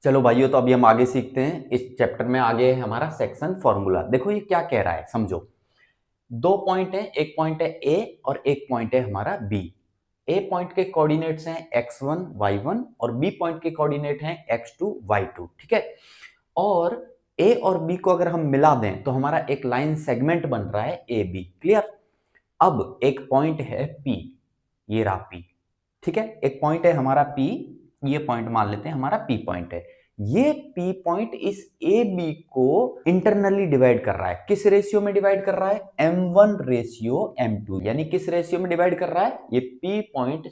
चलो भाइयों, तो अभी हम आगे सीखते हैं। इस चैप्टर में आगे है हमारा सेक्शन फॉर्मूला। देखो ये क्या कह रहा है, समझो। दो पॉइंट है, एक पॉइंट है ए और एक पॉइंट है हमारा बी। ए पॉइंट के कोऑर्डिनेट्स हैं x1 y1 और बी पॉइंट के कोऑर्डिनेट हैं x2 y2। ठीक है। और ए और बी को अगर हम मिला दें तो हमारा एक लाइन सेगमेंट बन रहा है ए बी। क्लियर। अब एक पॉइंट है P, ये रहा P। ठीक है, एक पॉइंट है हमारा P, ये पॉइंट मान लेते हैं हमारा P पॉइंट है। ये P पॉइंट इस AB को इंटरनली डिवाइड कर रहा है। किस रेशियो में डिवाइड कर रहा है? M1 ratio M2। यानी किस रेशियो में डिवाइड कर रहा है? ये P पॉइंट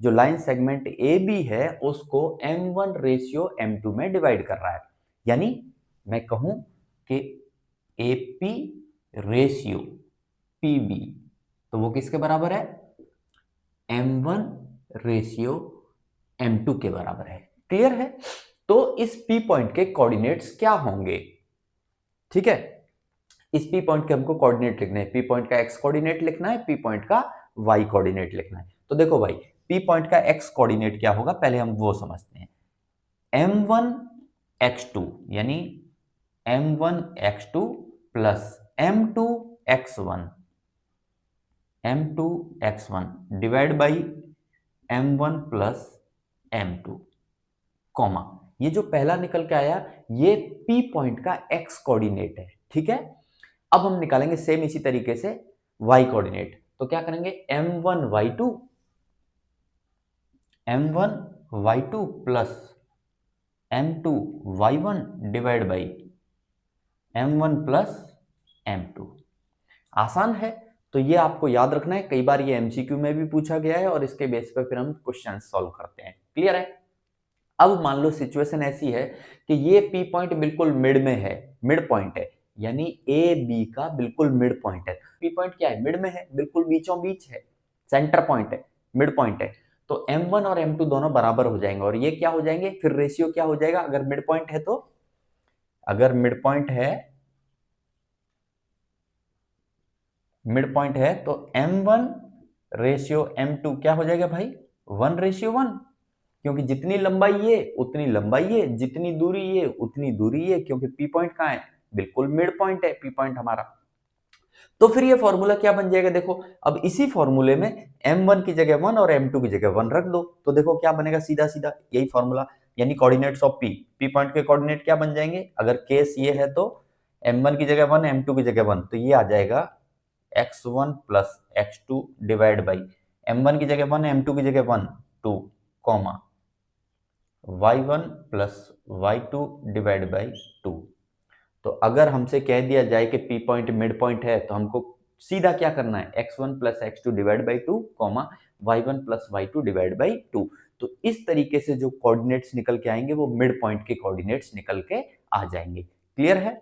जो लाइन सेगमेंट AB है उसको M1 रेशियो M2 में डिवाइड कर रहा है। यानी मैं कहूं कि AP रेशियो PB, तो वो किसके बराबर है? M1 रेशियो M2 के बराबर है। क्लियर है। तो इस P पॉइंट के कोऑर्डिनेट्स क्या होंगे? ठीक है, इस P पॉइंट के हमको कोऑर्डिनेट लिखना है। P पॉइंट का x कोऑर्डिनेट लिखना है, P पॉइंट का y कोऑर्डिनेट लिखना है। तो देखो भाई, P पॉइंट का x कोऑर्डिनेट क्या होगा, पहले हम वो समझते हैं। M1 x2 यानी M1 x2 plus M2 x1 M2 x1 divide by M1 plus M2, comma, ये जो पहला निकल के आया ये P पॉइंट का x कोऑर्डिनेट है। ठीक है। अब हम निकालेंगे सेम इसी तरीके से y कोऑर्डिनेट। तो क्या करेंगे? M1 y2 plus M2 y1 divide by M1 plus M2। आसान है। तो ये आपको याद रखना है, कई बार ये एमसीक्यू में भी पूछा गया है और इसके बेस पर फिर हम क्वेश्चन सॉल्व करते हैं। क्लियर है। अब मान लो सिचुएशन ऐसी है कि ये पी पॉइंट बिल्कुल मिड में है, मिड पॉइंट है, यानी ए बी का बिल्कुल मिड पॉइंट है। पी पॉइंट क्या है? मिड में है, बिल्कुल बीचों बीच है, सेंटर पॉइंट है, मिड पॉइंट है। तो M1 और M2 दोनों बराबर हो जाएंगे और ये क्या हो जाएंगे? फिर रेशियो क्या हो जाएगा? अगर मिड पॉइंट है तो, अगर मिड पॉइंट है तो M1 रेशियो M2 क्या हो जाएगा भाई? 1:1, क्योंकि जितनी लंबाई ये उतनी लंबाई ये, जितनी दूरी ये उतनी दूरी ये, क्योंकि P पॉइंट कहाँ है? बिल्कुल मिड पॉइंट है P पॉइंट हमारा। तो फिर ये फॉर्मूला क्या बन जाएगा? देखो, अब इसी फॉर्मूले में M1 की जगह 1 और M2 की जगह 1 रख दो, तो देखो क्या बनेगा, सीधा सीधा यही फॉर्मूला। यानी कोऑर्डिनेट्स ऑफ P पॉइंट के कोऑर्डिनेट क्या बन जाएंगे? अगर केस ये है तो M1 की जगह 1, M2 की जगह 1, तो ये आ जाएगा x1 plus x2 divide by M1 की जगह 1, M2 की जगह 1 2, comma y1 plus y2 divide by 2। तो अगर हमसे कह दिया जाए कि P पॉइंट मिड पॉइंट है तो हमको सीधा क्या करना है? x1 plus x2 divide by 2, comma y1 plus y2 divide by 2। तो इस तरीके से जो कोऑर्डिनेट्स निकल के आएंगे वो मिड पॉइंट के कोऑर्डिनेट्स निकल के आ जाएंगे। क्लियर है।